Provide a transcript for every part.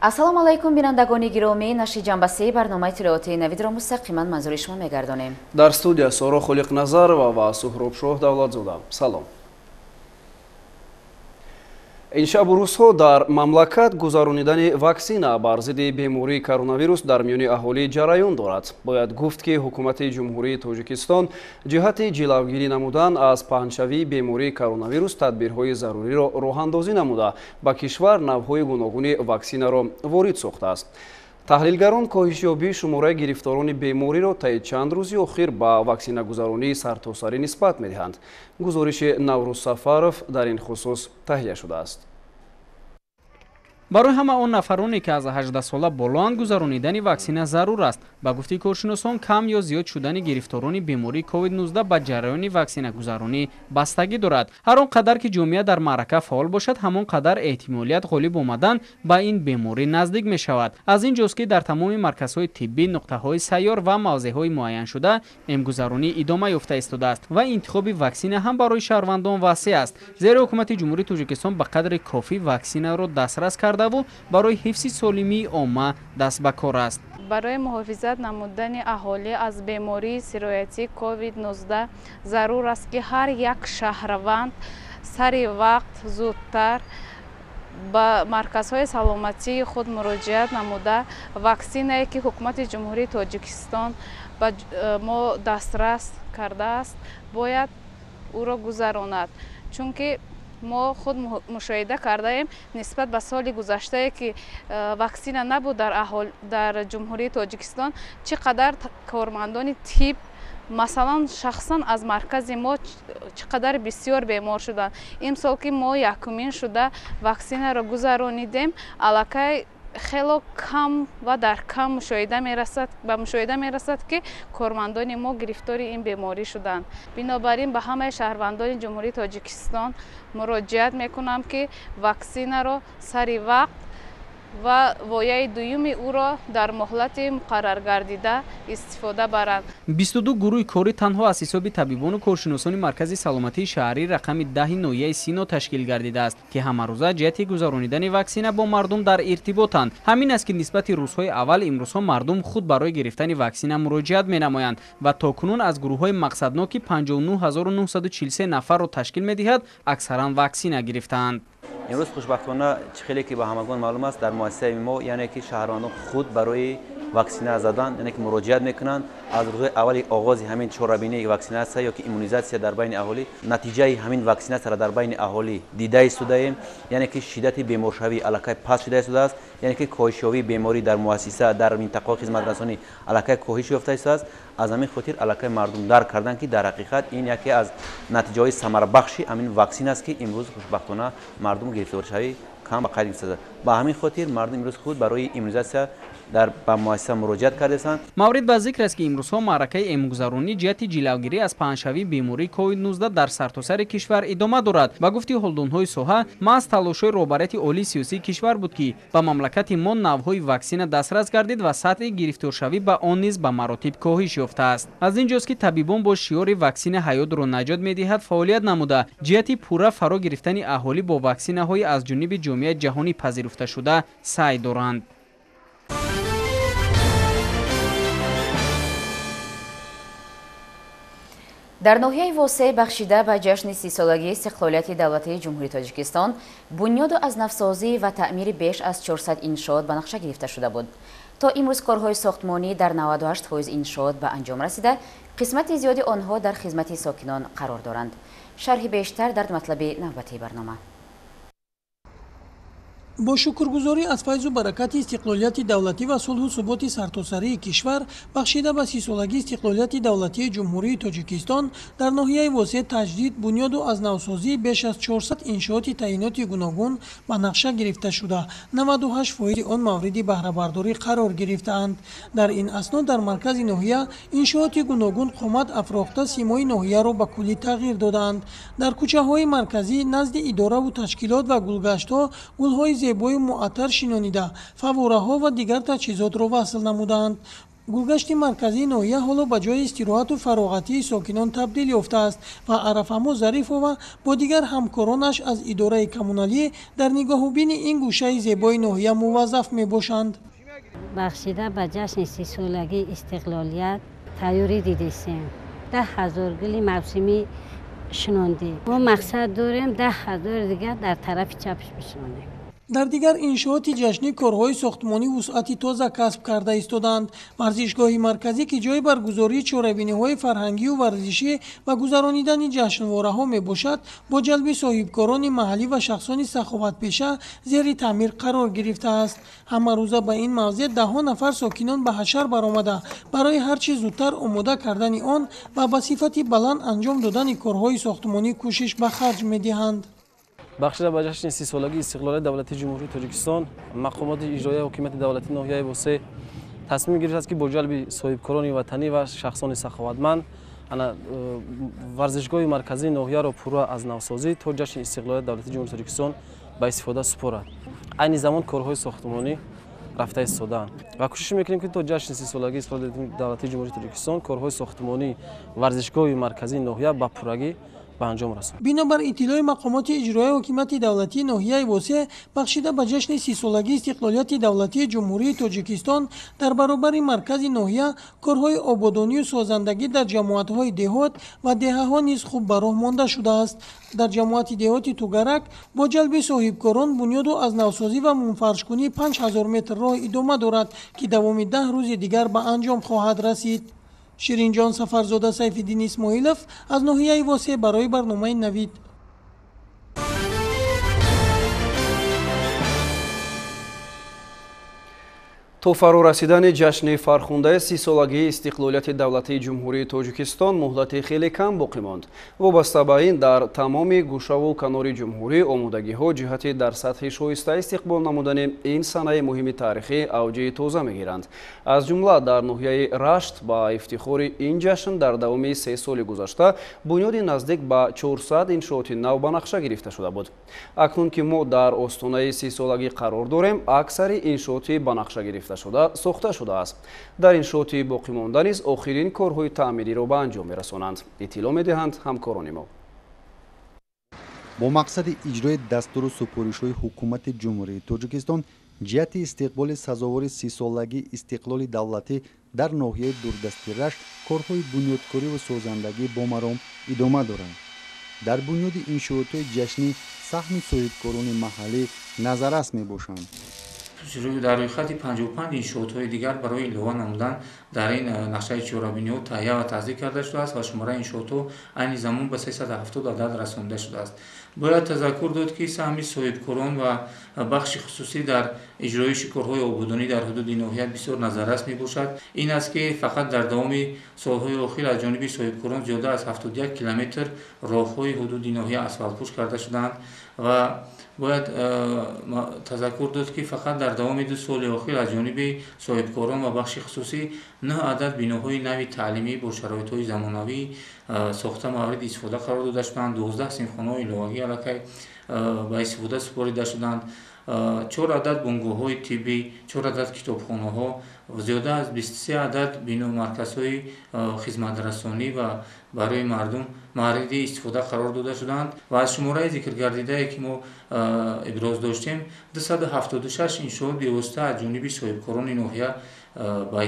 ассалому алайкум бинандагони гиромӣ, нашри ҷанбасии барномаи иттилооти навидро мустақиман манзури шумо мегардонем. дар студия Соро Хулиқназарова ва Суҳрубшоҳ Давлатзода. Салом. ин шабу рӯзҳо дар мамлакат гузаронидани ваксина бар зидди бемории коронавирус дар миёни аҳолӣ ҷараён дорад. Бояд гуфт ки ҳукумати ҷумҳурии Тоҷикистон ҷиҳати ҷилавгирӣ намудан аз паҳншавии бемории коронавирус тадбирҳои заруриро роҳандозӣ намуда ба кишвар навъҳои гуногуни ваксинаро ворид сохтааст. таҳлилгарон коҳишёбии шумораи гирифторони бемориро таи чанд рӯзи охир ба ваксинагузаронии сартосарӣ нисбат медиҳанд. гузориши Наврӯз Сафаров дар ин хусус таҳия шудааст. барои ҳама он нафароне ки аз 18 сола болоанд гузаронидани ваксина зарур аст. ба гуфти коршиносон, кам ё зиёд шудани гирифторони бемории COVID-19 ба ҷараёни ваксинагузаронӣ бастагӣ дорад. ҳар он қадар ки ҷомеа дар маърака фаъол бошад, ҳамон қадар эҳтимолият ғолиб омадан ба ин беморӣ наздик мешавад. аз ин ҷост ки дар тамоми марказҳои тиббӣ, нуқтаҳои сайёр ва мавзеъҳои муайяншуда эмгузаронӣ идома ёфта истодааст ва интихоби ваксина ҳам барои шаҳрвандон васеъ аст. зеро ҳукумати ҷумҳурии Тоҷикистон ба қадри кофӣ ваксинаро дастрас кардаву барои ҳифзи солимии омма даст ба кор аст. барои муҳофизат намудани аҳолӣ аз бемории сироятии COVID-19 зарур аст ки ҳар як шаҳрванд сари вақт зудтар ба марказҳои саломатии худ муроҷиат намуда ваксинае ки ҳукумати ҷумҳурии Тоҷикистон ба мо дастрас кардааст бояд ӯро гузаронад, чунки мо худ мушоҳида кардаем нисбат ба соли гузаштае ки ваксина набуд дар ҷумҳурии Тоҷикистон, чӣ қадар кормандони тиб масалан шахсан аз маркази мо чӣ қадар бисёр бемор шуданд. имсол ки мо якумин шуда ваксинаро гузаронидем, аллакай хело кам ва дар кам ба мушоҳида мерасад ки кормандони мо гирифтори ин беморӣ шуданд. бинобар ин ба ҳамаи шаҳрвандони ҷумҳурии Тоҷикистон муроҷиат мекунам ки ваксинаро сари вақт ва вояи дуюми ӯро дар моҳлати муқаррар гардида истифода баранд. 22 гурӯҳи корӣ танҳо аз ҳисоби табибону коршиносони маркази саломатии шаҳрӣ рақами 10 ноҳияи Сино ташкил гардидааст ки ҳамарӯза ҷиҳати гузаронидани ваксина бо мардум дар иртиботанд. ҳамин аст ки нисбати рӯзҳои аввал имрӯзҳо мардум худ барои гирифтани ваксина муроҷиат менамоянд ва токунун аз гурӯҳҳои мақсадноки 59943 нафарро ташкил медиҳад, аксаран ваксина гирифтаанд. امروز خوشبختانه خیلی که به همگان معلوم است در مؤسسه ما یعنی که شهروندان خود برای واکسینه زدن یعنی که مراجعت میکنند از روز اول آغاز همین چهاربینه واکسیناسیون یا که ایمونیزاسیون در بین اهالی نتیجه همین واکسیناسیون در بین اهالی دیده شده یعنی که شدت بیمارشوی علاقه پس شده است یعنی که کاهش یابی بیماری در مؤسسه در منطقه خدمت رسانی علاقه کاهش یافته است. از همین خاطر علاقه مردم درک کردن که در حقیقت این یکی از نتیجه های ثمر بخشی همین واکسین است که امروز خوشبختانه مردم گرفتار شوی کم به قید ایستاده. با همین خاطر مردم امروز خود برای ایمونیزاسیون در با مؤسسه مراجعت کردند. مورد با ذکر است که امروزها معرکه ایمنگذارانی جهت جلوگیری از پهنشوی بیماری کووید-19 در سرتاسر کشور ادامه دارد. با گفته هلدون‌های ساحه، ما از تلاش‌های رهبری عالی سیاسی کشور بود که با مملکت ما نوع‌های واکسن دسترس گردید و سطح گرفتارشوی با آن نیز به مراتب کاهش یافته است. از اینجاست که طبیبان با شعار واکسن حیات را نجات می‌دهد فعالیت نموده، جهت پورا فرا گرفتن اهالی با واکسن‌های از جانب جامعه جهانی پذیرفته شده سعی دارند. дар ноҳияи восеъ бахшида ба ҷашни 30-солагии истиқлолияти давлатии ҷумҳурии Тоҷикистон бунёду азнавсозӣ ва таъмири беш аз 400 иншоот ба нақша гирифта шуда буд. то имрӯз корҳои сохтмонӣ дар 98% иншоот ба анҷом расида, қисмати зиёди онҳо дар хизмати сокинон қарор доранд. шарҳи бештар дар матлаби навбатии барнома. бо шукргузорӣ аз файзу баракати истиқлолияти давлатӣ ва сулҳу суботи сартосарии кишвар бахшида ба 30-солагии истиқлолияти давлатии ҷумҳурии Тоҷикистон дар ноҳияи восеъ таҷдид, бунёду азнавсозии беш аз 400 иншооти таъиноти гуногун ба нақша гирифта шуда, 98% он мавриди баҳрабардорӣ қарор гирифтаанд. дар ин аснод дар маркази ноҳия иншооти гуногун қомат афрохта симои ноҳияро ба куллӣ тағйир додаанд. дар кӯчаҳои марказӣ назди иdoravу ташкилот ва гулгаштҳо гулҳои зебои муаттар шинонида, фаввораҳо ва дигар таҷҳизотро васл намуданд. гулгашти марказии ноҳия ҳоло ба ҷои истироҳату фароғатии сокинон табдил ёфтааст ва Арафамо Зарифова бо дигар ҳамкоронаш аз идораи коммуналӣ дар нигоҳубини ин гӯшаи зебои ноҳия муваззаф мебошанд. бахшида ба ҷашни 30-солагии истиқлолият тайёрӣ дидесем. 10,000 гули мавсимӣ шинондем. мо мақсад дорем 10,000 дигар дар тарафи чапш бишонем. дар дигар иншооти ҷашнӣ корҳои сохтмонӣ вусъати тоза касб карда истоданд. варзишгоҳи марказӣ ки ҷои баргузории чорабиниҳои фарҳангию варзишӣ ва гузаронидани ҷашнвораҳо мебошад, бо ҷалби соҳибкорони маҳаллӣ ва шахсони саховатпеша зери таъмир қарор гирифтааст. ҳамарӯза ба ин мавзеъ даҳҳо нафар сокинон ба ҳашар баромада барои ҳарчи зудтар омода кардани он ва ба сифати баланд анҷом додани корҳои сохтмонӣ кӯшиш ба харҷ медиҳанд. бахшида ба ҷашни 30-солагии истиқлолияти давлати ҷумҳурии Тоҷикистон, мақомоти иҷроияи ҳокимияти давлати ноҳияи Восе тасмим гирифтааст ки бо ҷалби соҳибкорони ватанӣ ва шахсони саховатманд варзишгоҳи марказии ноҳияро пурра аз навсозӣ то ҷашни истиқлолияти давлати ҷумҳурии Тоҷикистон ба истифода супорад. айни замон корҳои сохтмонӣ рафта истодаанд ва кӯшиш мекунем ки то ҷашни 30-солагии истиқлолияти давлати ҷумҳурии Тоҷикистон корҳои сохтмонӣ варзишгоҳи марказии ноҳия ба пуррагӣ бинобар иттилои мақомоти иҷроияи ҳокимияти давлатии ноҳияи Восе, бахшида ба ҷашни 30-солагии истиқлолияти давлатии ҷумҳурии Тоҷикистон дар баробари маркази ноҳия корҳои ободонию созандагӣ дар ҷамоатҳои деҳот ва деҳаҳо низ хуб ба роҳ монда шудааст. дар ҷамоати деҳоти Тугарак бо ҷалби соҳибкорон бунёду аз навсозӣ ва мунфаршкунии 5000 метр роҳ идома дорад, ки давоми 10 рӯзи дигар ба анҷом хоҳад расид. Ширинҷон Сафарзода, Сайфиддин Исмоилов аз ноҳияи Восе барои барномаи Навид. то фаро расидани ҷашни фархундаи 30-солагии истиқлолияти давлати ҷумҳурии Тоҷикистон муҳлати хеле кам боқӣ монд. вобаста ба ин дар тамоми гӯшаву канори ҷумҳурӣ омодагиҳо ҷиҳати дар сатҳи шоиста истиқбол намудани ин санаи муҳими таърихӣ авҷи тоза мегиранд. аз ҷумла дар ноҳияи Рашт ба ифтихори ин ҷашн дар давоми 3 соли гузашта бунёди наздик ба 400 иншооти нав ба нақша гирифта шуда буд. акнун ки мо дар остонаи 30-солагӣ қарор дорем, аксари иншооти ба нақша гирифта сохта шудааст. дар иншооти боқимонда низ охирин корҳои таъмириро ба анҷом мерасонанд. иттилоъ медиҳанд ҳамкорони мо. бо мақсади иҷрои дастуру супоришҳои ҳукумати ҷумҳурии Тоҷикистон ҷиҳати истиқболи сазовори 30-солагии истиқлоли давлатӣ дар ноҳияи дурдасти Рашт корҳои бунёдкориву созандагӣ бомаром идома доранд. дар бунёди иншоотҳои ҷашнӣ саҳми соҳибкорони маҳаллӣ назаррас мебошанд. дар рӯйхати 55 иншоотҳои дигар барои илова намудан дар ин нақшаи чорабиниҳо таҳия ва таздиқ карда шудааст ва шумораи иншоотҳо айни замон ба 370 адад расонида шудааст. бояд тазаккур дод ки саҳми соҳибкорон ва бахши хусусӣ дар иҷрои корҳои ободонӣ дар ҳудуди ноҳия бисёр назаррас мебошад. ин аст ки фақат дар давоми солҳои охир аз ҷониби соҳибкорон зиёда аз 71 километр роҳҳои ҳудуди ноҳия асфалтпӯш карда шуданд ва бояд тазаккур дод ки фақат дар давоми 2 соли охир аз ҷониби соҳибкорон ва бахши хусусӣ 9 адад биноҳои нави таълимӣ бо шароитҳои замонавӣ сохта мавриди истифода қарор дода шуданд, 12 синфхонаҳои иловагӣ аллакай ба истифода супорида шуданд, 4 адад бонгоҳҳои тиббӣ, 4 адад китобхонаҳо, зиёда аз 23 адад марказҳои хизматрасонӣ ва барои мардум мавриди истифода қарор дода шуданд ва аз шумораи зикргардидае ки мо иброз доштем 276 иншоот бевосита аз ҷониби соҳибкорони ноҳия ба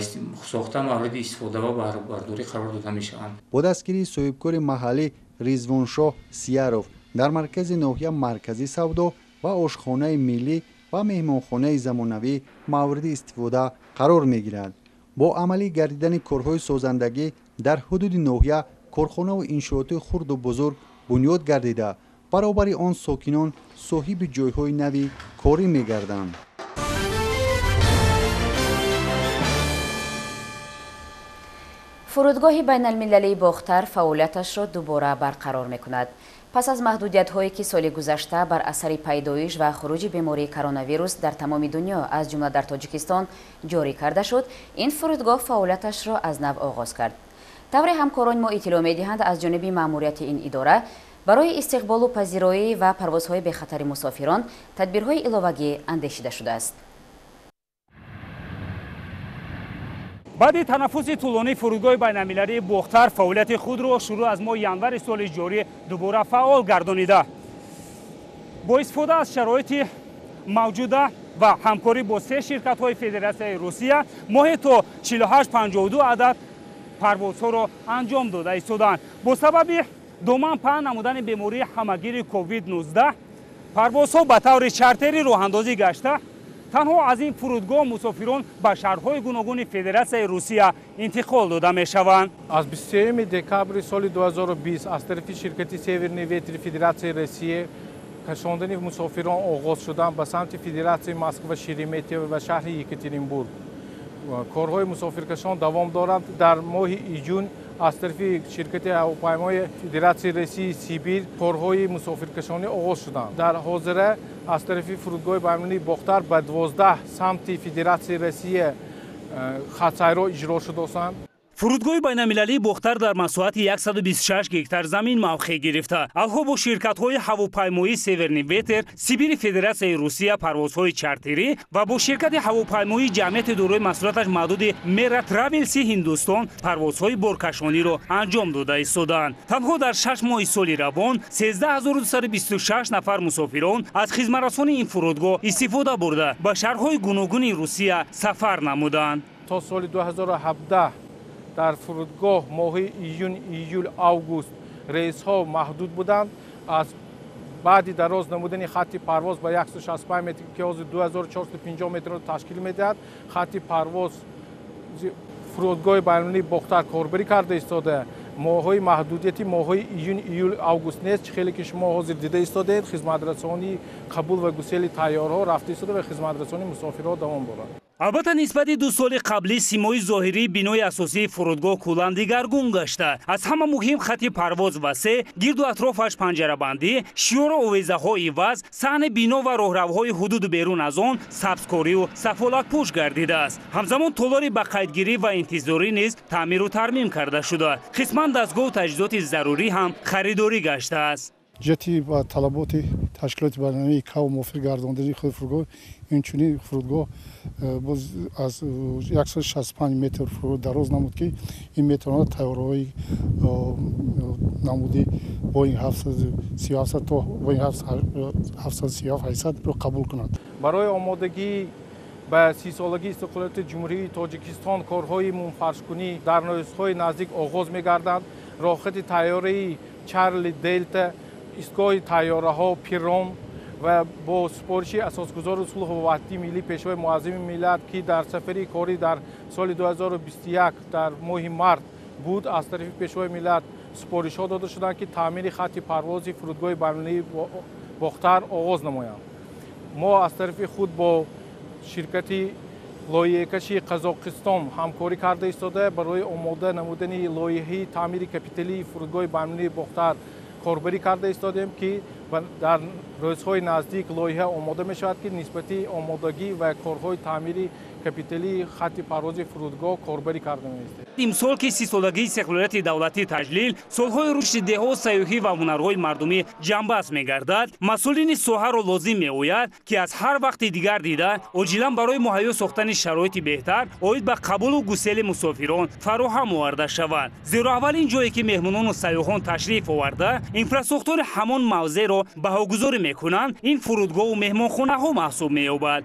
сохта мавриди истифода ва баҳробардорӣ қарор дода мешаванд. бо дастгирии соҳибкори маҳаллӣ Ризвоншоҳ Сияров дар маркази ноҳия маркази савдо ва ошхонаи миллӣ ва меҳмонхонаи замонавӣ мавриди истифода қарор мегирад. бо амалӣ гардидани корҳои созандагӣ дар ҳудуди ноҳия корхонаву иншоотҳои хурду бузург бунёд гардида, баробари он сокинон соҳиби ҷойҳои нави корӣ мегарданд. фурудгоҳи байналмилалии Бохтар фаъолияташро дубора барқарор мекунад. пас аз маҳдудиятҳое ки соли гузашта бар асари пайдоиш ва хуруҷи бемории коронавирус дар тамоми дунё аз ҷумла дар Тоҷикистон ҷорӣ карда шуд, ин фурудгоҳ фаъолияташро аз нав оғоз кард. тавре ҳамкорони мо иттилоъ медиҳанд аз ҷониби маъмурияти ин идора барои истиқболу пазироӣ ва парвозҳои бехатари мусофирон тадбирҳои иловагӣ андешида шудааст. بعد تنفس طولانی فرودگاه بین‌المللی بختر فعالیت خود را شروع از ماه ینور سال جاری دوباره فعال گردانیده. با استفاده از شرایط موجوده و همکاری با 3 شرکت‌های فدراسیون روسیه ماهی تا 48-52 عدد پروازها را انجام داده ایستادند. با سبب دومن پهن نمودن بیماری همگیر کووید 19 پروازها به طور چارتری راه اندازی گشته. تنها از این فرودگاه مسافران به شهرهای گوناگون فدراسیون روسیه انتقال داده می شوند. از 23 دکامبر سال 2020 از طرف شرکت سیورنی ویتر فدراسیون روسیه کشاندن مسافران آغاز شدند به سمت فدراسیون مسکو و شереметьево و شهر یکاترینبورگ. کارهای مسافرکشان دوام دارند. در ماه ایجون از طرف شرکت هواپیمای فدراسیون روسیه سیبیر کارهای مسافرکشانی آغاز شدند. در حاضر از طرف فرودگاه بین‌المللی بختر به 12 سمت فدراسیون روسیه خط‌سیرها اجرا شده است. فرودگاه بین‌المللی بختر در مساحت 126 گکتار زمین موقع گرفته. آنها با شرکت‌های هواپیمایی سیورنی ویتر، سیبیر فدراسیون روسیه پروازهای چارتری و با شرکت هواپیمایی جمعیت دارای مسئولیتش محدود میرا تراولسی هندوستان پروازهای بارکشانی را انجام داده ایستادند. تنها در 6 ماه سال روان 13226 نفر مسافران از خدمترسان این فرودگاه استفاده برده به شهرهای گوناگون روسیه سفر نمودند. تا سال 2017 در فرودگاه ماه ایون، ایول، اوگوست ریس ها محدود بودند. از بعد دراز نمودن خط پرواز به 165 متر که از 2450 متر را تشکیل می‌دهد. خط پرواز فرودگاه بین‌المللی بختر کاربری کرده ایستاده. ماه‌های محدودیتی ماه‌های ایون، ایول، اوگوست نیست. خیلی که شما حاضر دیده ایستادید. خدمترسانی قبول و گسیل تیارها رفته ایستاده و خدمترسانی مسافرها دوام دارد. البته نسبت 2 سال قبلی سیمای ظاهری بینای اساسی فرودگاه کلاً دیگرگون گشته. از همه مهم خط پرواز وسیع، گرد و اطرافش پنجره‌بندی، شیار آویزه‌های عوض، صحن بینا و راهروهای حدود بیرون از آن سبزکاری و سفالک پوش گردیده است. همزمان تالاری به قیدگیری و انتظاری نیز تعمیر و ترمیم کرده شده. قسماً دستگاه و تجهیزات ضروری هم خریداری گشته است. جهتی با طلبات تشکیلات بین‌المللی که موافق گرداندنی خود فرودگاه اینچنین فرودگاه از 165 متر فرود دراز نمود که این مترها تیارهای نمودی بوینگ 737 تا بوینگ 737 رو قبول کنند. برای آمادگی به 30 سالگی استقلالیت جمهوری تاجیکستان کارهای منفرش‌کنی در نویس‌های نزدیک آغاز می‌گردند. راهخط طیاره چارلی دلتا، ایستگاه طیاره‌ها پیرون و با سپارش اساسگزار صلح و وحدت ملی پیشوای معظم ملت که در سفری کاری در سال 2021 در ماه مارس بود از طرف پیشوای ملت سپارش‌ها داده شدند که تعمیر خط پرواز فرودگاه بین‌المللی بختر آغاز نمایند. ما از طرف خود با شرکت لایحه‌کشی قزاقستان همکاری کرده ایستاده برای آماده نمودن لایحه تعمیر کاپیتالی فرودگاه بین‌المللی بختر کاربری کرده ایستادیم که در روزهای نزدیک لایحه آماده می شود که نسبتی آمادگی و کارهای تعمیری کاپیتالی خط پرواز فرودگاه کاربری کرده می است. امسال که 30 سالگی استقلالیت دولتی تجلیل، سالهای رشد دهها سیاحی و هنرهای مردمی جنبش می گردد، مسئولین ساحه را لازم می آید که از هر وقت دیگر دیده عاجلا برای مهیا ساختن شرایط بهتر اید به قبول و گسیل مسافران فراهم آورده شود. زیرا اولین جایی که مهمانان و سیاحان تشریف آورده اینفراستراکچور همان موضع را بهاگذاری میکنند، این فرودگاه و مهمانخانه ها محسوب می یابد.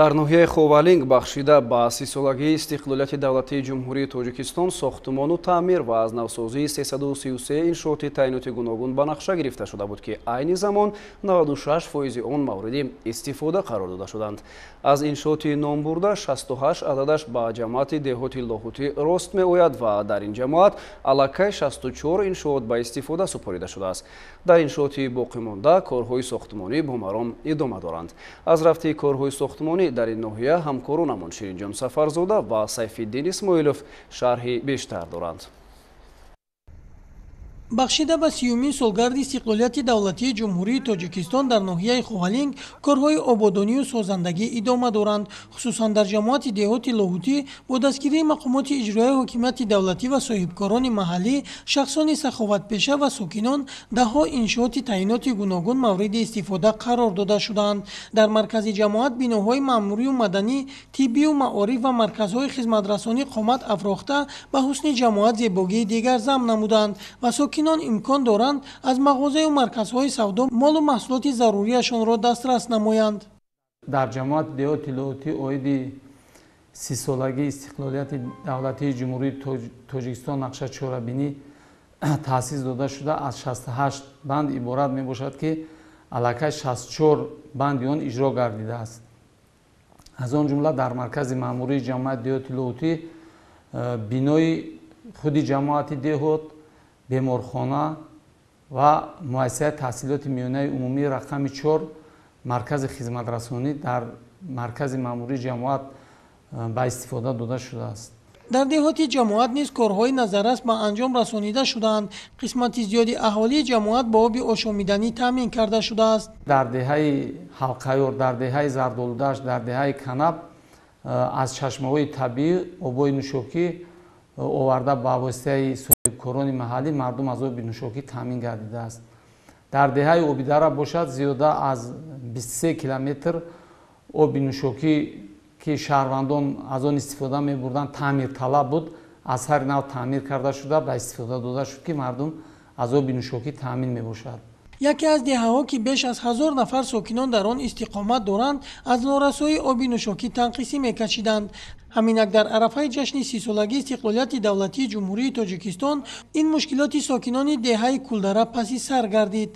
дар ноҳияи ховалинг бахшида ба 30 солагии истиқлолияти давлатии ҷумҳурии тоҷикистон сохтмону таъмир ва аз навсозии 333 иншооти таъиноти гуногун ба нақша гирифта шуда буд ки айни замон 96% он мавриди истифода қарор дода шуданд. аз иншооти номбурда 68 ададаш ба ҷамоати деҳоти лоҳутӣ рост меояд ва дар ин ҷамоат аллакай 64 иншоот ба истифода супорида шудааст. дар иншооти боқимонда корҳои сохтмонӣ бомарон идома доранд. аз рафти корҳои сохтмонӣ дар ин ноҳия ҳамкоронамон Ширинҷон Сафарзода ва Сайфиддин Исмоилов шарҳи бештар доранд. бахшида ба 30-мин солгарди истиқлолияти давлатии ҷумҳурии тоҷикистон дар ноҳияи Хуалинг корҳои ободонию созандагӣ идома доранд. хусусан дар ҷамоати деҳоти лоҳутӣ бо дастгирии мақомоти иҷроии ҳокимияти давлатӣ ва соҳибкорони маҳаллӣ, шахсони саховатпеша ва сокинон даҳҳо иншооти таъиноти гуногун мавриди истифода қарор дода шуданд. дар маркази ҷамоат биноҳои маъмурию маданӣ, тиббию маориф ва марказҳои хизматрасонӣ қомат афрохта ба ҳусни ҷамоат зебогии дигар замъ намуданд ва сокинон имкон доранд аз мағозаю марказҳои савдо молу маҳсулоти зарурияшонро дастрас намоянд. дар ҷамоати деҳоти лоҳутӣ оиди 30-солагии истиқлолияти давлатии ҷумҳурии тоҷикистон нақша чорабинӣ таъсис дода шуда аз 68 банд иборат мебошад ки аллакай 64 банди он иҷро гардидааст. аз он ҷумла дар маркази маъмурии ҷамоати деҳоти лоҳутӣ бинои худи ҷамоати деҳот, беморхона ва муассисаи таҳсилоти миёнаи умумии рақами 4 маркази хизматрасонӣ дар маркази маъмурии ҷамоат ба истифода дода шудааст. дар деҳоти ҷамоат низ корҳои назаррас ба анҷом расонида шудаанд. қисмати зиёди аҳолии ҷамоат ба оби ошомиданӣ таъмин карда шудааст. дар деҳаи ҳалқайёр, дар деҳаи зардолудашт, дар деҳаи канаб аз чашмаҳои табиӣ обои нӯшокӣ оварда ба воситаи соҳибкорони маҳаллӣ мардум аз оби нӯшокӣ таъмин гардидааст. дар деҳаи обидара бошад зиёда аз 23 километр оби нӯшокӣ ки шаҳрвандон аз он истифода мебурданд таъмирталаб буд, аз ҳар нав таъмир карда шуда ба истифода дода шуд ки мардум аз оби нӯшокӣ таъмин мебошад. яке аз деҳаҳо ки беш аз 1000 нафар сокинон дар он истиқомат доранд, аз норасоии оби нӯшокӣ танқисӣ мекашиданд. ҳаминак дар арафаи ҷашни 30-солагии истиқлолияти давлатии ҷумҳурии тоҷикистон ин мушкилоти сокинони деҳаи Кулдара паси сар гардид.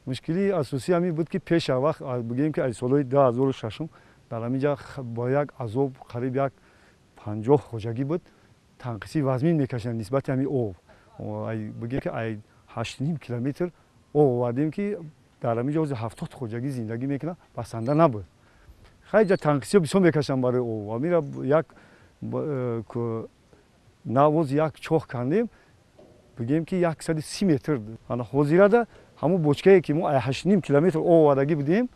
мушкили асосӣ ҳамин буд ки пеша вақт бигӯем ки аз солҳои 2006 дар ҳаминҷа бо як азоб қариб як 50 хоҷагӣ буд танқисӣ вазмин мекашиданд нисбати ҳамин об. бигӯем ки 8.5 километр об овардем ки дар ҳаминҷа 70 хоҷагӣ зиндагӣ мекунад, басанда набуд. хайҷа танқисиҳо бисёр мекашанд барои об. ҳамира як навоз як чоҳ кандем, бигӯем ки 130 метр. ҳозирада ҳамун бочкае ки мо 8.5 километр об овардагӣ будем,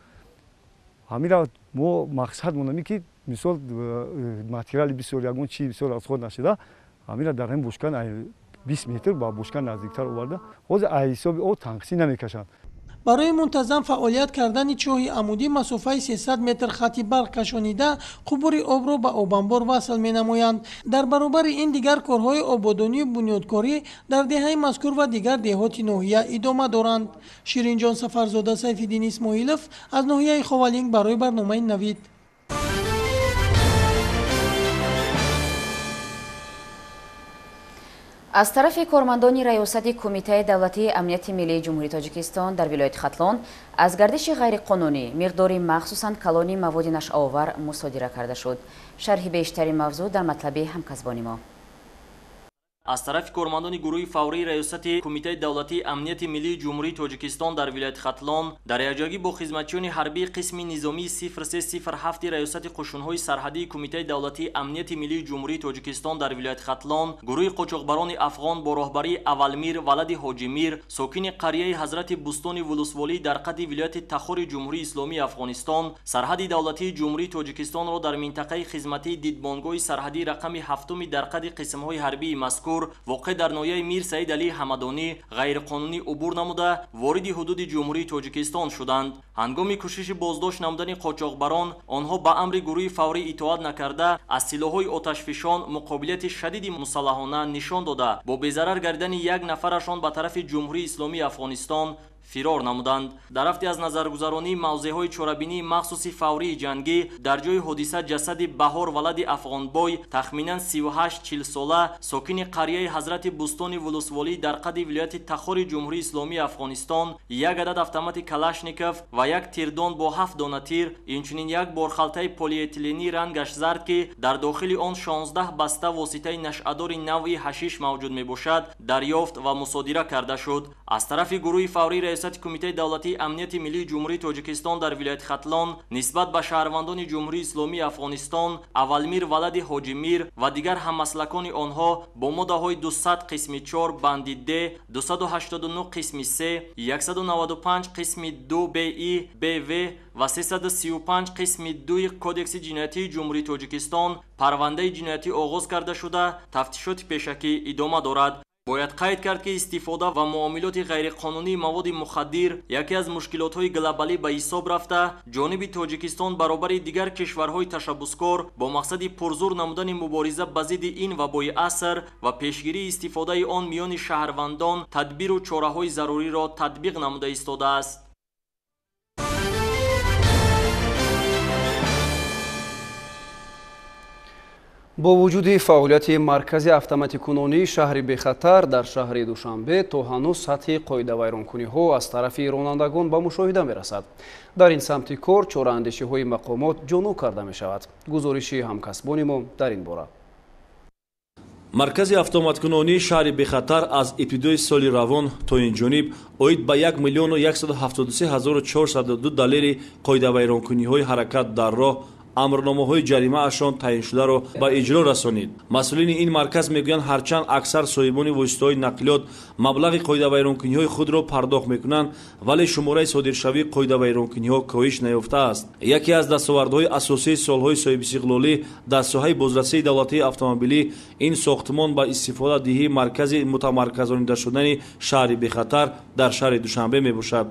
ҳамира мо мақсад монами ки мисол материали бисёр ягон чи бисёр расход нашуда, ҳамира дар ҳамин бочка 20 метр ба бочка наздиктар оварда ҳозир аз ҳисоби об танқисӣ намекашанд. барои мунтазам фаъолият кардани чоҳи амудӣ масофаи 300 метр хати барқ кашонида қубури обро ба обанбор васл менамоянд. дар баробари ин дигар корҳои ободонию бунёдкорӣ дар деҳаи мазкур ва дигар деҳоти ноҳия идома доранд. ширинҷон Сафарзода, Сайфиддин Исмоилов аз ноҳияи Ховалинг барои барномаи Навид. аз тарафи кормандони раёсати кумитаи давлатии амнияти миллии ҷумҳурии тоҷикистон дар вилояти хатлон аз гардиши ғайриқонунӣ миқдори махсусан калони маводи нашъовар мусодира карда шуд. шарҳи бештари мавзӯъ дар матлаби ҳамкасбони мо. аз тарафи кормандони гурӯҳи фаврии раёсати кумитаи давлатии амнияти миллии ҷумҳурии тоҷикистон дар вилояти хатлон дар якҷоягӣ бо хизматчиёни ҳарбии қисми низомии 0307 раёсати қушунҳои сарҳадии кумитаи давлатии амнияти миллии ҷумҳурии тоҷикистон дар вилояти хатлон гурӯҳи қочоқбарони афғон бо роҳбарии Авалмир валади Ҳоҷимир сокини қарияи ҳазрати Бустони Вулусволӣ дар қади вилояти Тахори ҷумҳурии Исломии Афғонистон сарҳади давлатии ҷумҳурии тоҷикистонро дар минтақаи хизматии дидбонгоҳи сарҳадии рақами 7 дар қади қисмҳои ҳарбии мазкур воқеъ дар ноҳияи Мир Саид Алии Ҳамадонӣ ғайриқонунӣ убур намуда вориди ҳудуди ҷумҳурии тоҷикистон шуданд. ҳангоми кӯшиши боздошт намудани қочоқбарон онҳо ба амри гурӯҳи фаврӣ итоат накарда аз силоҳҳои оташфишон муқобилияти шадиди мусаллаҳона нишон дода бо безарар гардидани як нафарашон ба тарафи ҷумҳурии Исломии Афғонистон фирор намуданд. дар ҳафти аз назаргузаронии мавзеъҳои чорабинии махсуси фаврии ҷангӣ дар ҷои ҳодиса ҷасади Баҳор валади Афғонбой тахминан 38-40 сола сокини қарияи ҳазрати Бустони Вулусволӣ дар қади вилояти Тахори ҷумҳурии Исломии Афғонистон як адад автомати Калашников ва як тирдон бо 7 дона тир, инчунин як борхалтаи полиэтилении рангаш зард ки дар дохили он 16 баста воситаи нашъадори навъи ҳашиш мавҷуд мебошад, дарёфт ва мусодира карда шуд. аз тарафи гурӯҳи фаврии риёсати кумитаи давлатии амнияти миллии ҷумҳурии тоҷикистон дар вилояти хатлон нисбат ба шаҳрвандони ҷумҳурии исломии афғонистон аввалмир валади ҳоҷимир ва дигар ҳаммаслакони онҳо бо моддаҳои 200 қисми 4 банди д 289 қисми 3 195 қисми 2 би бв ва 335 қисми 2 кодекси ҷиноятии ҷумҳурии тоҷикистон парвандаи ҷиноятӣ оғоз карда шуда тафтишоти пешакӣ идома дорад. бояд қайд кард ки истифода ва муомилоти ғайриқонунии маводи мухаддир яке аз мушкилотҳои глобалӣ ба ҳисоб рафта, ҷониби тоҷикистон баробари дигар кишварҳои ташаббускор бо мақсади пурзур намудани мубориза ба зидди ин вабои аср ва пешгирии истифодаи он миёни шаҳрвандон тадбиру чораҳои заруриро татбиқ намуда истодааст. бо вуҷуди фаъолияти маркази автоматикунонии шаҳри бехатар дар шаҳри душанбе то ҳанӯз сатҳи қоидавайронкуниҳо аз тарафи ронандагон ба мушоҳида мерасад. дар ин самти кор чораандешиҳои мақомот ҷонӯ карда мешавад. гузориши ҳамкасбони мо дар ин бора. маркази автоматкунонии шаҳри бехатар аз ибтидои соли равон то инҷониб оид ба 1,173,402 далели қоидавайронкуниҳои ҳаракат дар роҳ амрномаҳои ҷаримаашон таъиншударо ба иҷро расонид. масъулини ин марказ мегӯянд ҳарчанд аксар соҳибони воситаҳои нақлиёт маблағи қоидавайронкуниҳои худро пардохт мекунанд, вале шумораи содиршавии қоидавайронкуниҳо коҳиш наёфтааст. яке аз дастовардҳои асосии солҳои соҳибистиқлолӣ дар соҳаи бозрасии давлатии автомобилӣ ин сохтмон ба истифодадиҳии маркази мутамарказонида шудани шаҳри бехатар дар шаҳри душанбе мебошад.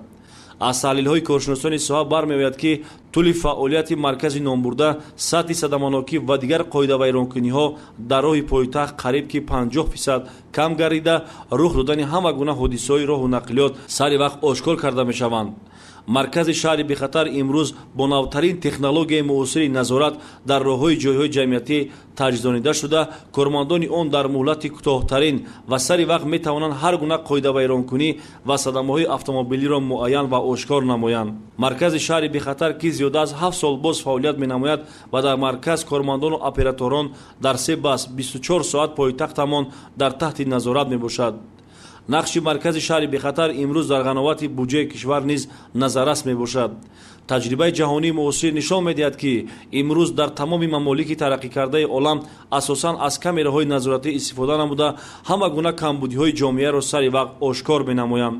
аз таҳлилҳои коршиносони соҳа бармеояд ки тӯли фаъолияти маркази номбурда сатҳи садаманокӣ ва дигар қоидавайронкуниҳо дар роҳи пойтахт қариб ки 50% кам гардида рух додани ҳама гуна ҳодисаҳои роҳу нақлиёт сари вақт ошкор карда мешаванд. маркази шаҳри бехатар имрӯз бо навтарин технологияи муосири назорат дар роҳҳои ҷойҳои ҷамъиятӣ таҷҳизонида шуда, кормандони он дар муҳлати кӯтоҳтарин ва сари вақт метавонанд ҳар гуна қоидавайронкунӣ ва садамаҳои автомобилиро муайян ва ошкор намоянд. маркази шаҳри бехатар ки зиёда аз 7 сол боз фаъолият менамояд ва дар марказ кормандону операторон дар 3 бас 24 соат пойтахтамон дар таҳти назорат мебошад. нақши маркази шаҳри бехатар имрӯз дар ғановати буҷаи кишвар низ назаррас мебошад. таҷрибаи ҷаҳонии муосир нишон медиҳад ки имрӯз дар тамоми мамолики тараққикардаи олам асосан аз камераҳои назоратӣ истифода намуда ҳама гуна камбудиҳои ҷомеаро сари вақт ошкор менамоянд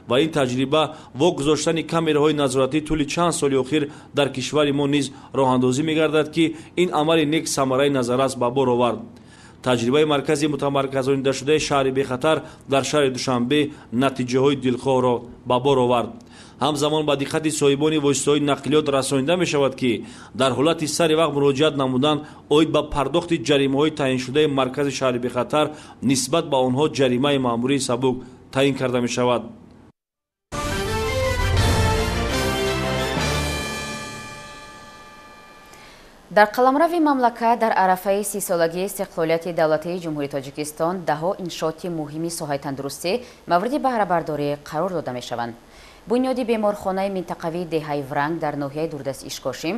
ва ин таҷриба вогузоштани камераҳои назоратӣ тӯли чанд соли охир дар кишвари мо низ роҳандозӣ мегардад ки ин амали нек самараи назаррас ба бор овард. таҷрибаи маркази мутамарказонидашудаи шаҳри бехатар дар шаҳри душанбе натиҷаҳои дилхоҳро ба бор овард. ҳамзамон ба диққати соҳибони воситаҳои нақлиёт расонида мешавад ки дар ҳолати сари вақт муроҷиат намудан оид ба пардохти ҷаримаҳои таъиншудаи маркази шаҳри бехатар нисбат ба онҳо ҷаримаи маъмурии сабук таъин карда мешавад. дар қаламрави мамлакат дар арафаи 30-солагии истиқлолияти давлатии ҷумҳурии тоҷикистон даҳо иншооти муҳими соҳаи тандурустӣ мавриди баҳрабардорӣ қарор дода мешаванд. бунёди беморхонаи минтақавии деҳаи вранг дар ноҳияи дурдасти ишкошим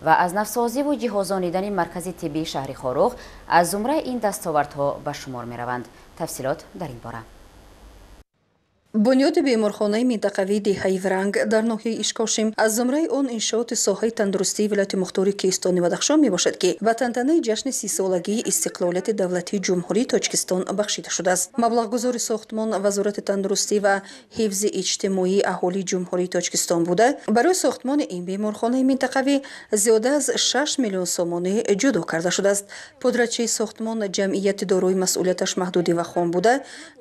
ва аз навсозиву ҷиҳозонидани маркази тиббии шаҳри хорух аз зумраи ин дастовардҳо ба шумор мераванд. тафсилот дар ин бора. бунёди беморхонаи минтақавии деҳаи вранг дар ноҳияи ишкошим аз зумраи он иншооти соҳаи тандурустии вилояти мухтори кӯҳистони Бадахшон мебошад ки ба тантанаи ҷашни 30-солагии истиқлолияти давлатии ҷумҳурии Тоҷикистон бахшида шудааст. маблағгузори сохтмон вазорати тандурустӣ ва ҳифзи иҷтимоии аҳолии ҷумҳурии Тоҷикистон буда барои сохтмони ин беморхонаи минтақавӣ зиёда аз 6 миллион сомонӣ ҷудо карда шудааст. пудратчии сохтмон ҷамъияти дорои масъулияташ маҳдудӣ ва хом буда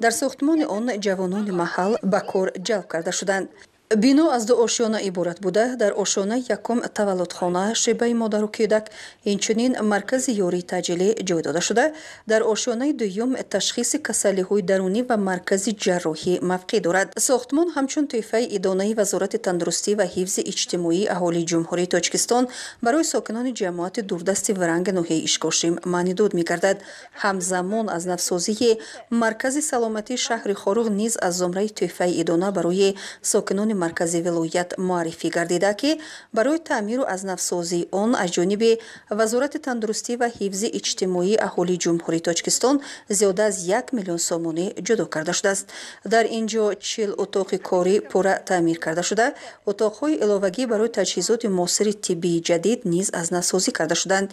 дар сохтмони он ҷавонони маҳал ба кор ҷалб карда шуданд. бино аз 2 ошёна иборат буда дар ошёна якум таваллудхона шебаи модару кӯдак инчунин маркази ёрии таъҷилӣ ҷой дода шуда дар ошёнаи дуюм ташхиси касалиҳои дарунӣ ва маркази ҷарроҳӣ мавқеъ дорад. сохтмон ҳамчун тӯҳфаи идонаи вазорати тандурустӣ ва ҳифзи иҷтимоии аҳолии ҷумҳурии Тоҷикистон барои сокинони ҷамоати дурдасти вранг ноҳияи ишкошим маънидод мегардад. ҳамзамон аз навсозии маркази саломатии шаҳри хорух низ аз зумраи тӯҳфаи идона барои сокинони маркази вилоят муаррифӣ гардида ки барои таъмиру азнавсозии он аз ҷониби вазорати тандурустӣ ва ҳифзи иҷтимоии аҳолии ҷумҳурии Тоҷикистон зиёда аз 1 миллион сомонӣ ҷудо карда шудааст. дар ин ҷо 40 утоқи корӣ пурра таъмир карда шуда, утоқҳои иловагӣ барои таҷҳизоти муосири тиббии ҷадид низ азнавсозӣ карда шуданд.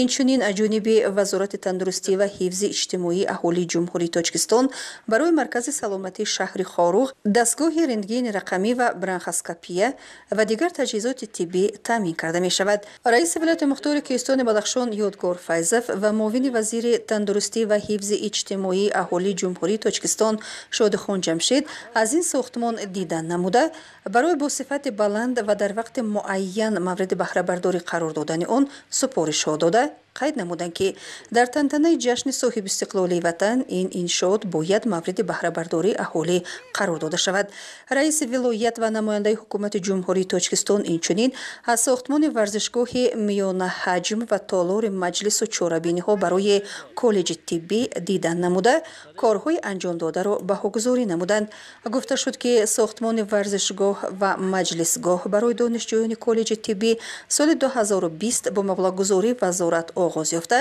Инчунин аз ҷониби вазорати тандурустӣ ва ҳифзи иҷтимоии аҳолии ҷумҳурии Тоҷикистон барои маркази саломатии шаҳри Хоруғ дастгоҳи рентгени рақамӣ ва бронхоскопия ва дигар таҷҳизоти тиббӣ таъмин карда мешавад. раиси вилояти мухтори Кӯҳистони Бадахшон Ёдгор Файзов ва муовини вазири тандурустӣ ва ҳифзи иҷтимоии аҳолии ҷумҳурии Тоҷикистон Шодихон Ҷамшид аз ин сохтмон дидан намуда, барои бо сифати баланд ва дар вақти муайян мавриди баҳрабардорӣ қарор додани он супоришҳо дода, қайд намуданд ки дар тантанаи ҷашни соҳибистиқлолии ватан ин иншоот бояд мавриди баҳрабардории аҳолӣ қарор дода шавад. раиси вилоят ва намояндаи ҳукумати ҷумҳурии Тоҷикистон инчунин аз сохтмони варзишгоҳи миёнаҳаҷм ва толори маҷлису чорабиниҳо барои коллеҷи тиббӣ дидан намуда, корҳои анҷомдодаро баҳогузорӣ намуданд. гуфта шуд ки сохтмони варзишгоҳ ва маҷлисгоҳ барои донишҷӯёни коллеҷи тиббӣ соли 2020 бо маблағгузории вазорат оғоз ёфта,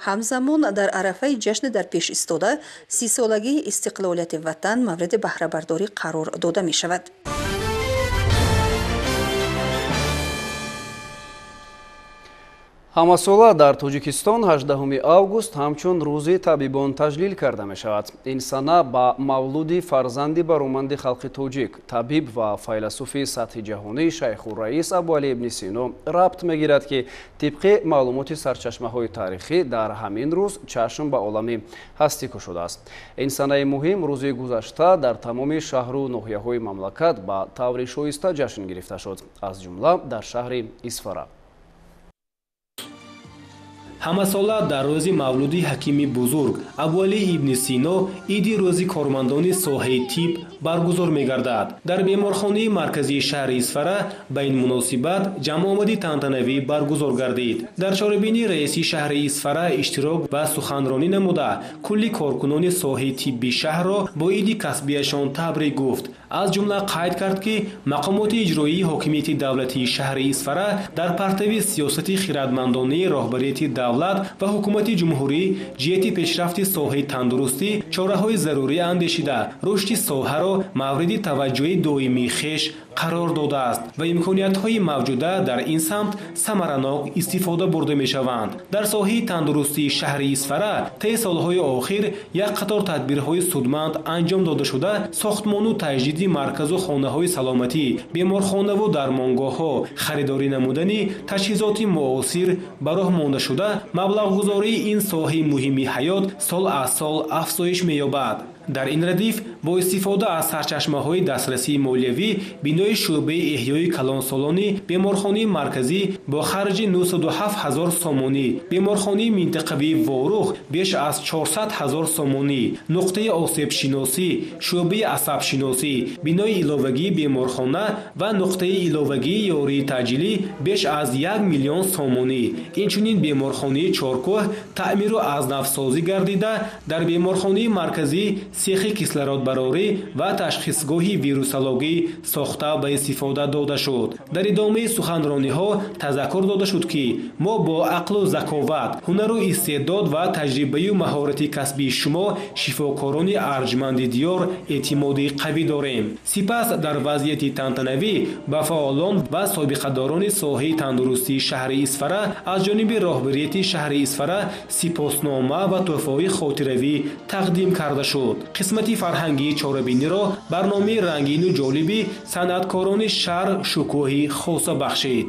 ҳамзамон дар арафаи ҷашни дар пеш истода 30-солагии истиқлолияти ватан мавриди баҳрабардорӣ қарор дода мешавад. ҳамасола дар Тоҷикистон 18 август ҳамчун рӯзи табибон таҷлил карда мешавад. ин сана ба мавлуди фарзанди бароманди халқи тоҷик, табиб ва файласуфи сатҳи ҷаҳонӣ Шайхурраис Абуалӣ ибн Сино рабт мегирад ки тибқи маълумоти сарчашмаҳои таърихӣ дар ҳамин рӯз чашм ба олами ҳастӣ кушудааст. ин санаи муҳим рӯзи гузашта дар тамоми шаҳру ноҳияҳои мамлакат ба таври шоиста ҷашн гирифта шуд, аз ҷумла дар шаҳри Исфара. ҳамасола дар рӯзи мавлуди ҳакими бузург Абуалӣ ибн Сино иди рӯзи кормандони соҳаи тиб баргузор мегардад. дар беморхонаи марказии шаҳри Исфара ба ин муносибат ҷамъомади тантанавӣ баргузор гардид. дар чорабинӣ раиси шаҳри Исфара иштирок ва суханронӣ намуда кулли коркунони соҳаи тибби шаҳрро бо иди касбияшон табрик гуфт. аз ҷумла қайд кард ки мақомоти иҷроии ҳокимияти давлатии шаҳри Исфара дар партави сиёсати хиратмандонаи роҳбарияти давлат ва ҳукумати ҷумҳурӣ ҷиҳати пешрафти соҳаи тандурустӣ чораҳои зарурӣ андешида рушди соҳаро мавриди таваҷҷӯҳи доимии хеш қарор додааст ва имкониятҳои мавҷуда дар ин самт самаранок истифода бурда мешаванд. дар соҳаи тандурустии шаҳри Исфара таи солҳои охир як қатор тадбирҳои судманд анҷом дода шуда, сохтмону таҷдиди марказу хонаҳои саломатӣ, беморхонаву дармонгоҳҳо, харидорӣ намудани таҷҳизоти муосир ба роҳ монда шуда, маблағгузории ин соҳаи муҳими ҳаёт сол аз сол афзоиш меёбад. дар ин радиф бо истифода аз сарчашмаҳои дастрасии молиявӣ бинои шӯъбаи эҳёи калонсолони беморхонаи марказӣ бо харҷи 907 000 сомонӣ, беморхонаи минтақавии Ворух беш аз 400 000 сомонӣ, нуқтаи осебшиносӣ, шӯъбаи асабшиносӣ, бинои иловагии беморхона ва нуқтаи иловагии ёрии таъҷилӣ беш аз 1 миллион сомонӣ. инчунин беморхонаи Чоркӯҳ таъмиру азнавсозӣ гардида, дар беморхонаи марказӣ сехи кислородбарорӣ ва ташхисгоҳи вирусологӣ сохта ба истифода дода шуд. дар идомаи суханрониҳо тазаккур дода шуд ки мо бо ақлу заковат, ҳунару истеъдод ва таҷрибаю маҳорати касбии шумо шифокорони арҷманди диёр эътимоди қавӣ дорем. сипас дар вазъияти тантанавӣ ба фаъолон ва собиқадорони соҳаи тандурустии шаҳри Исфара аз ҷониби роҳбарияти шаҳри Исфара сипоснома ва тӯҳфаҳои хотиравӣ тақдим карда шуд. қисмати фарҳангии чорабиниро барномаи рангину ҷолиби санъаткорони шаҳр шукӯҳи хоса бахшид.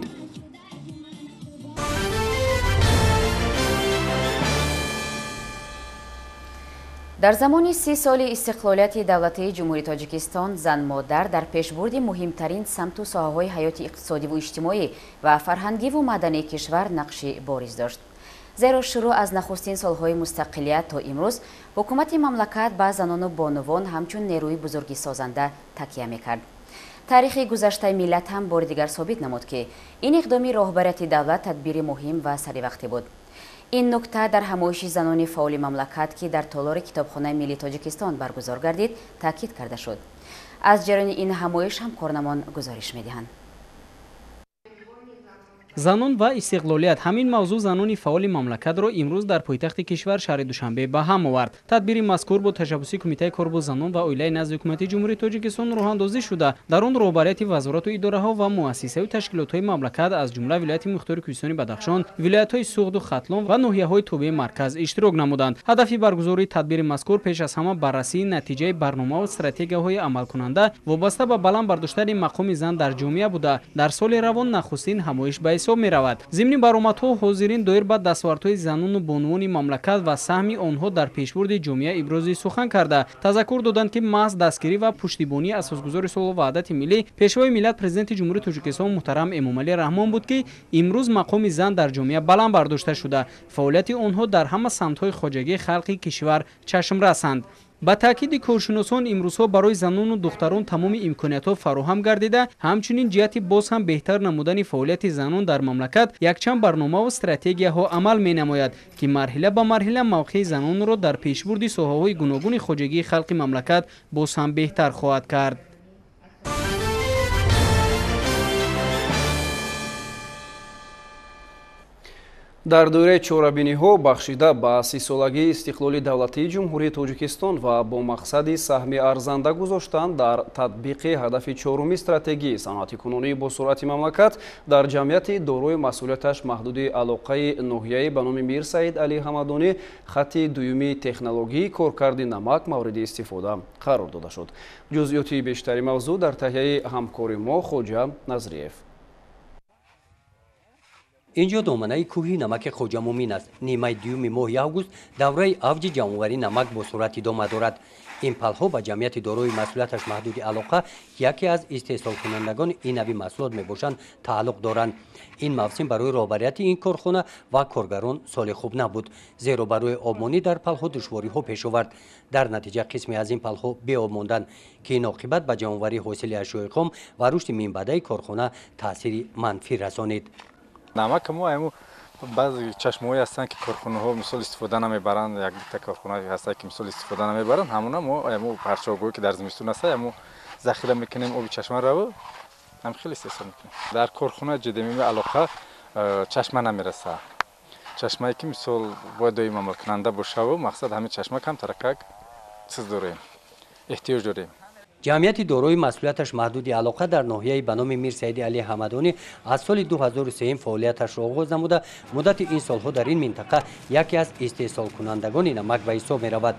дар замони 30 соли истиқлолияти давлатии ҷумҳурии Тоҷикистон, зан модар дар пешбурди муҳимтарин самту соҳаҳои ҳаёти иқтисодиву иҷтимоӣ ва фарҳангиву мадании кишвар нақши бориз дошт. зеро шурӯъ аз нахустин солҳои мустақилият то имрӯз ҳукумати мамлакат ба занону бонувон ҳамчун нерӯи бузургисозанда такя мекард. таърихи гузаштаи миллат ҳам бори дигар собит намуд ки ин иқдоми роҳбарияти давлат тадбири муҳим ва саривақтӣ буд. ин нукта дар ҳамоиши занони фаъоли мамлакат ки дар толори китобхонаи миллии Тоҷикистон баргузор гардид таъкид карда шуд. از جریان این همایش همکارنمان گزارش می‌دهند. занон ва истиқлолият ҳамин мавзӯъ занони фаъоли мамлакатро имрӯз дар пойтахти кишвар шаҳри душанбе ба ҳам овард. тадбири мазкур бо ташаббуси кумитаи кор бо занон ва оилаи назди ҳукумати ҷумҳурии тоҷикистон роҳандозӣ шуда дар он роҳбарияти вазорату идораҳо ва муассисаи ташкилотҳои мамлакат аз ҷумла вилояти мухтори кӯҳистони Бадахшон, вилоятҳои Суғду Хатлон ва ноҳияҳои тобеи марказ иштирок намуданд. ҳадафи баргузории тадбири мазкур пеш аз ҳама баррасии натиҷаи барномаву стратегияҳои амалкунанда вобаста ба баланд бардоштани мақоми зан дар ҷомеа буда дар соли равон нахустин ҳамоиш ба ҳисоб меравад. зимни баромадҳо ҳозирин доир ба дастовардҳои зануну бонувони мамлакат ва саҳми онҳо дар пешбурди ҷомеа ибрози сухан карда тазаккур доданд ки маҳз дастгирӣ ва пуштибонии асосгузори сулҳу ваҳдати миллӣ пешвои миллат президенти ҷумҳурии Тоҷикистон муҳтарам Эмомалӣ Раҳмон буд ки имрӯз мақоми зан дар ҷомеа баланд бардошта шуда фаъолияти онҳо дар ҳама самтҳои хоҷагии халқи кишвар чашмрасанд. ба таъкиди коршиносон имрӯзҳо барои занону духтарон тамоми имкониятҳо фароҳам гардида ҳамчунин ҷиҳати боз ҳам беҳтар намудани фаъолияти занон дар мамлакат якчанд барномаву стратегияҳо амал менамояд ки марҳила ба марҳила мавқеи занонро дар пешбурди соҳаҳои гуногуни хоҷагии халқи мамлакат боз ҳам беҳтар хоҳад кард. дар доираи чорабиниҳо бахшида ба 30-солагии истиқлоли давлатии ҷумҳурии Тоҷикистон ва бо мақсади саҳми арзанда гузоштан дар татбиқи ҳадафи чорумии стратегии санъати кунунии босуръати мамлакат дар ҷамъияти дорои масъулияташ маҳдуди алоқаи ноҳияи ба номи Мир Саид Али Ҳамадонӣ хатти дуюми технологии коркарди намак мавриди истифода қарор дода шуд. ҷузъиёти бештари мавзӯъ дар таҳияи ҳамкори мо Хоҷа Назриев. инҷо доманаи кӯҳи намаки Хоҷа Мумин аст. нимаи дуюми моҳи август давраи авҷи ҷамъоварии намак бо сурат идома дорад. ин палҳо ба ҷамъияти дорои масъулияташ маҳдуди алоқа яке аз истеҳсолкунандагони ин нави маҳсулот мебошанд тааллуқ доранд. ин мавсим барои роҳбарияти ин корхона ва коргарон соли хуб набуд, зеро барои обмонӣ дар палҳо душвориҳо пеш овард. дар натиҷа қисме аз ин палҳо беоб монданд ки ин оқибат ба ҷамъоварии ҳосили ашёи хом ва рушди минбаъдаи корхона таъсири манфӣ расонид. намак мо айму баъзе чашмоҳое ҳастанд ки корхонаҳо мисол истифода намебаранд, як дута корхонаҳое ҳастанд ки мисол истифода намебаранд, ҳамона мо айму парчаогоҳе ки дар зимистон аст айму захира мекунем оби чашма раво ҳам хеле истеҳсол мекунем. дар корхонаи ҷдмми алоқа чашма намераса. чашмае ки мисол бояд доим амалкунанда бошаву мақсад ҳамин чашма кам таракак чиз дорем, эҳтиёҷ дорем. ҷамъияти дорои масъулияташ маҳдуди алоқа дар ноҳияи ба номи Мир Саиди Али Ҳамадонӣ аз соли 2003 фаъолияташро оғоз намуда муддати ин солҳо дар ин минтақа яке аз истеҳсолкунандагони намак ба ҳисоб меравад.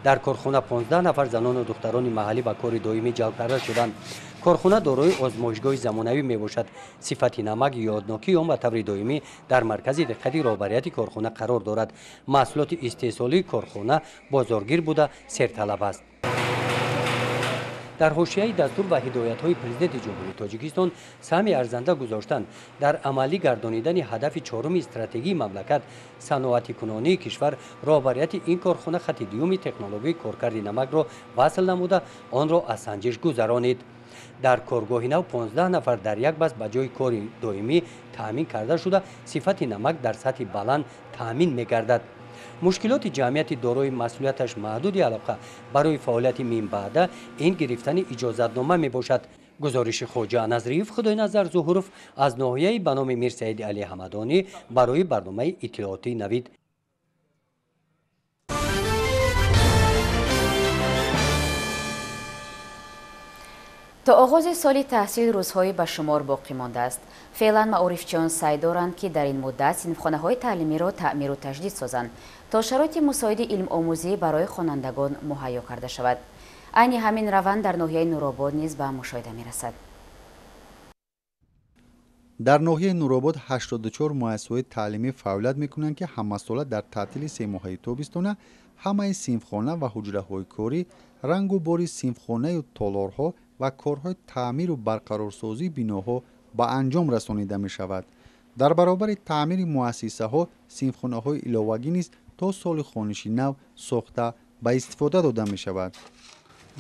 дар корхона 15 нафар занону духтарони маҳаллӣ ба кори доимӣ ҷалб карда шуданд. корхона дорои озмоишгоҳи замонавӣ мебошад. сифати намак ёднокии он ба таври доимӣ дар маркази диққати роҳбарияти корхона қарор дорад. маҳсулоти истеҳсолии корхона бозоргир буда серталаб аст. дар ҳошияи дастур ва ҳидоятҳои президенти ҷумҳурии Тоҷикистон саҳми арзанда гузоштан дар амалӣ гардонидани ҳадафи чоруми стратегии мамлакат саноати кунонии кишвар роҳбарияти ин корхона хатти дуюми технологии коркарди намакро васл намуда онро аз санҷиш гузаронид. дар коргоҳи нав 15 нафар дар як баст ба ҷои кори доимӣ таъмин карда шуда сифати намак дар сатҳи баланд таъмин мегардад. мушкилоти ҷамъияти дорои масъулияташ маҳдуди алоқа барои фаъолияти минбаъда ин гирифтани иҷозатнома мебошад. гузориши Хоҷа Назриев, Худойназар Зуҳуров аз ноҳияи ба номи Мир Саиди Али Ҳамадонӣ барои барномаи иттилоотии Навид. то оғози соли таҳсил рӯзҳои ба шумор боқӣ мондааст. феълан маърифчиён сай доранд ки дар ин муддат синфхонаҳои таълимиро таъмиру таҷдид созанд то шароити мусоиди илмомӯзӣ барои хонандагон муҳайё карда шавад. айни ҳамин раванд дар ноҳияи Нуробод низ ба мушоҳида мерасад. дар ноҳияи Нуробод 84 муассисаҳои таълимӣ фаъолият мекунанд ки ҳамасола дар таътили семоҳаи тобистона ҳамаи синфхона ва ҳуҷраҳои корӣ рангу бори синфхонаю толорҳо ва корҳои таъмиру барқарорсозии биноҳо ба анҷом расонида мешавад. дар баробари таъмири муассисаҳо синфхонаҳои иловагӣ низ то соли хониши нав сохта ба истифода дода мешавад.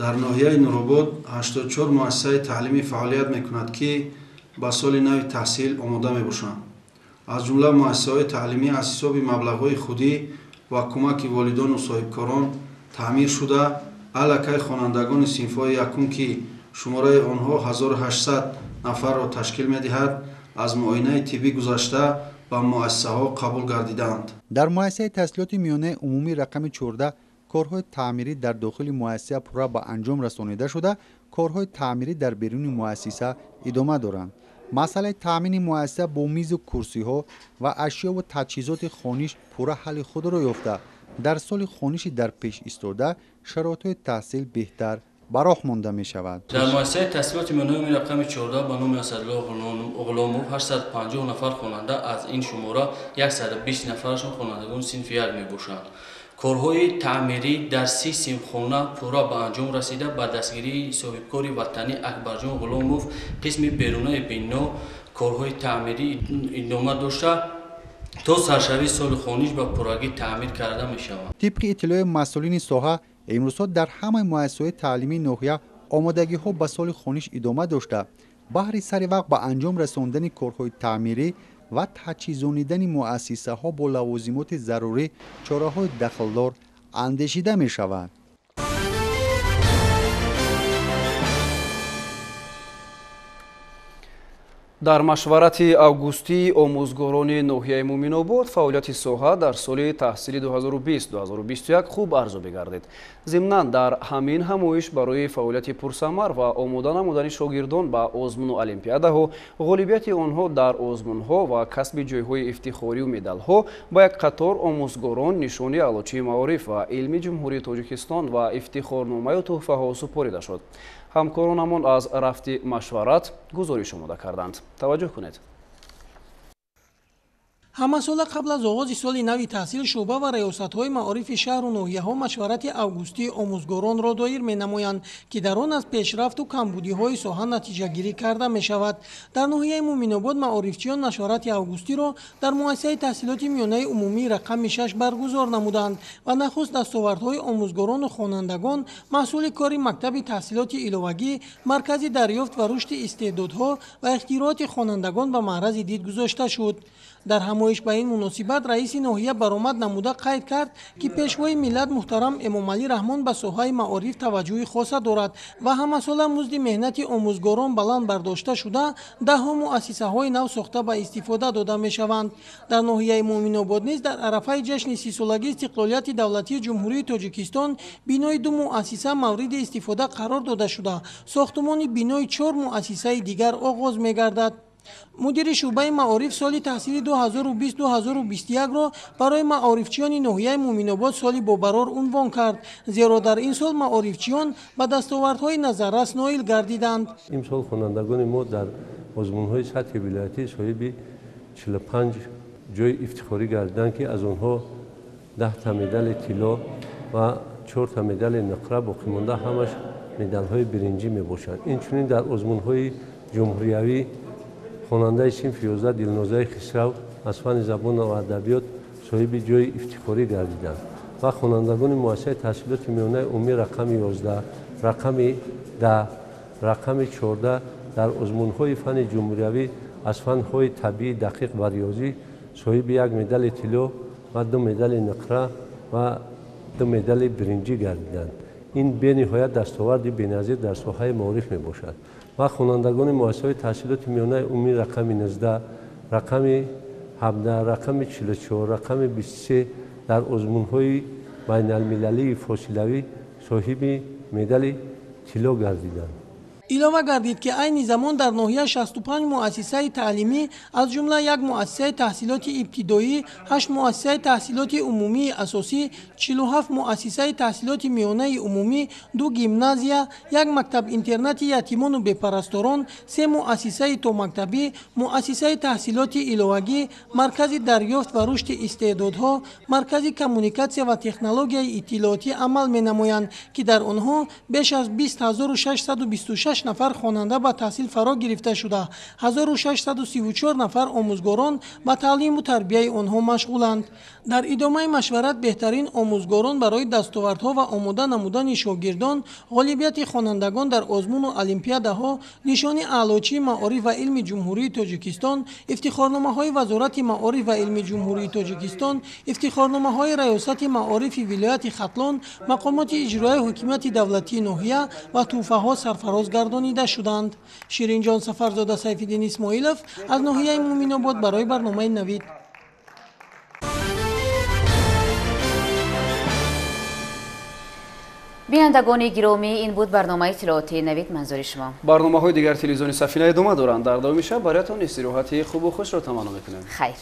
дар ноҳияи Нуробод 84 муассисаи таълимӣ фаъолият мекунад ки ба соли нави таҳсил омода мебошанд. аз ҷумла муассисаҳои таълимӣ аз ҳисоби маблағҳои худӣ ва кӯмаки волидону соҳибкорон таъмир шуда аллакай хонандагони синфҳои якум ки шумораи онҳо 1800 нафарро ташкил медиҳад, аз муоинаи тиббӣ гузашта ба муассисаҳо қабул гардидаанд. дар муассисаи таҳсилоти миёнаи умумии рақами 14 корҳои таъмирӣ дар дохили муассиса пурра ба анҷом расонида шуда, корҳои таъмирӣ дар беруни муассиса идома доранд. масъалаи таъмини муассиса бо мизу курсиҳо ва ашёву таҷҳизоти хониш пурра ҳалли худро ёфта, дар соли хониши дар пеш истода шароитҳои таҳсил беҳтар бароҳ монда мешавад. дар муассисаи таҳсилоти миёнаи умумии рақами 14 ба номи асадулло ғуломов 850 нафар хонанда, аз ин шумора 120 нафарашон хонандагони синфи 1 мебошанд. корҳои таъмирӣ дар 30 синфхона пурра ба анҷом расида, ба дастгирии соҳибкори ватанӣ Акбарҷон Ғуломов қисми берунаи бино корҳои таъмирӣ идома дошта то саршавии соли хониш ба пуррагӣ таъмир карда мешаванд. тибқи иттилои масъулини соҳа, имрӯзҳо дар ҳамаи муассисаҳои таълимии ноҳия омодагиҳо ба соли хониш идома дошта, баҳри сари вақт ба анҷом расондани корҳои таъмирӣ ва таҷҳизонидани муассисаҳо бо лавозимоти зарурӣ чораҳои дахлдор андешида мешавад. дар машварати августии омӯзгорони ноҳияи Муъминобод фаъолияти соҳа дар соли таҳсили 2020-2021 хуб арзу гардид. зимнан дар ҳамин ҳамоиш барои фаъолияти пурсамар ва омода намудани шогирдон ба озмуну олимпиадаҳо, ғолибияти онҳо дар озмунҳо ва касби ҷойҳои ифтихорию медалҳо ба як қатор омӯзгорон нишони аълочии маориф ва илми ҷумҳурии Тоҷикистон ва ифтихорномаю тӯҳфаҳо супорида шуд. ҳамкоронамон аз рафти машварат гузориш омода карданд. таваҷҷӯҳ кунед. ҳамасола қабл аз оғози соли нави таҳсил шуъба ва раёсатҳои маорифи шаҳру ноҳияҳо машварати августии омӯзгоронро доир менамоянд, ки дар он аз пешрафту камбудиҳои соҳа натиҷагирӣ карда мешавад. дар ноҳияи Муъминобод маорифчиён машварати августиро дар муассисаи таҳсилоти миёнаи умумии рақами 6 баргузор намуданд ва нахуст дастовардҳои омӯзгорону хонандагон маҳсули кори мактаби таҳсилоти иловагӣ, маркази дарёфт ва рушди истеъдодҳо ва ихтироати хонандагон ба маърази дид гузошта шуд. дар ҳамоиш ба ин муносибат раиси ноҳия баромад намуда қайд кард, ки пешвои миллат муҳтарам Эмомалӣ Раҳмон ба соҳаи маориф таваҷҷӯҳи хоса дорад ва ҳамасола музди меҳнати омӯзгорон баланд бардошта шуда, даҳҳо муассисаҳои нав сохта ба истифода дода мешаванд. дар ноҳияи Муъминобод низ дар арафаи ҷашни 30-солагии истиқлолияти давлатии ҷумҳурии Тоҷикистон бинои 2 муассиса мавриди истифода қарор дода шуда, сохтумони бинои 4 муассисаи дигар оғоз мегардад. мудири шуъбаи маориф соли таҳсили 2020-2021-ро барои маорифчиёни ноҳияи Муъминобод соли бобарор унвон кард, зеро дар ин сол маорифчиён ба дастовардҳои назаррас ноил гардиданд. имсол хонандагони мо дар озмунҳои сатҳи вилоятӣ соҳиби 45 ҷои ифтихорӣ гардиданд, ки аз онҳо 10 медали тилло ва 4 медали нақра, боқимонда ҳамаш медалҳои биринҷӣ мебошанд. инчунин дар озмунҳои ҷумҳуриявӣ хонандаи синфи 11 Дилнозаи Хисрав аз фани забону адабиёт соҳиби ҷои ифтихорӣ гардиданд ва хонандагони муассисаи таҳсилоти миёнаи умумии рақами 11, рақами 10, рақами 14 дар озмунҳои фани ҷумҳуриявӣ аз фанҳои табиӣ, дақиқ ва риёзӣ соҳиби 1 медали тилло ва 2 медали нақра ва 2 медали биринҷӣ гардиданд. ин бениҳоят дастоварди беназир дар соҳаи маориф мебошад. ва хонандагони муассисаҳои таҳсилоти миёнаи умумии рақами 19, рақами 17, рақами 44, рақами 23 дар озмунҳои байналмилалии фосилавӣ соҳиби медали тилло гардиданд. илова гардид, ки айни замон дар ноҳия 65 муассисаи таълимӣ аз ҷумла 1 муассисаи таҳсилоти ибтидоӣ, 8 муассисаи таҳсилоти умумии асосӣ, 47 муассисаи таҳсилоти миёнаи умумӣ, 2 гимназия, 1 мактаб-интернати ятимону бепарасторон, 3 муассисаи томактабӣ, муассисаи таҳсилоти иловагӣ, маркази дарёфт ва рушди истеъдодҳо, маркази коммуникатсия ва технологияи иттилоотӣ амал менамоянд, ки дар онҳо беш аз 20626 нафар хонанда ба таҳсил фаро гирифта шуда, 1634 нафар омӯзгорон ба таълиму тарбияи онҳо машғуланд. дар идомаи машварат беҳтарин омӯзгорон барои дастовардҳо ва омода намудани шогирдон, ғолибияти хонандагон дар озмуну олимпиадаҳо, нишони аълочии маориф ва илми ҷумҳурии Тоҷикистон, ифтихорномаҳои вазорати маориф ва илми ҷумҳурии Тоҷикистон, ифтихорномаҳои раёсати маорифи вилояти Хатлон, мақомоти иҷроии ҳокимияти давлатии ноҳия ва тӯҳфаҳо сарфароз гардид. гардонида шуданд. ширинҷон сафарзода, сайфиддин исмоилов аз ноҳияи муъминобод барои барномаи навид. бинандагони гиромӣ, ин буд барномаи иттилооти навид. манзури шумо. барномаҳои дигар телевизиони Сафина идома доранд. дар давоми шаб бароятон истироҳати хубу хушро таманно мекунем. хайр.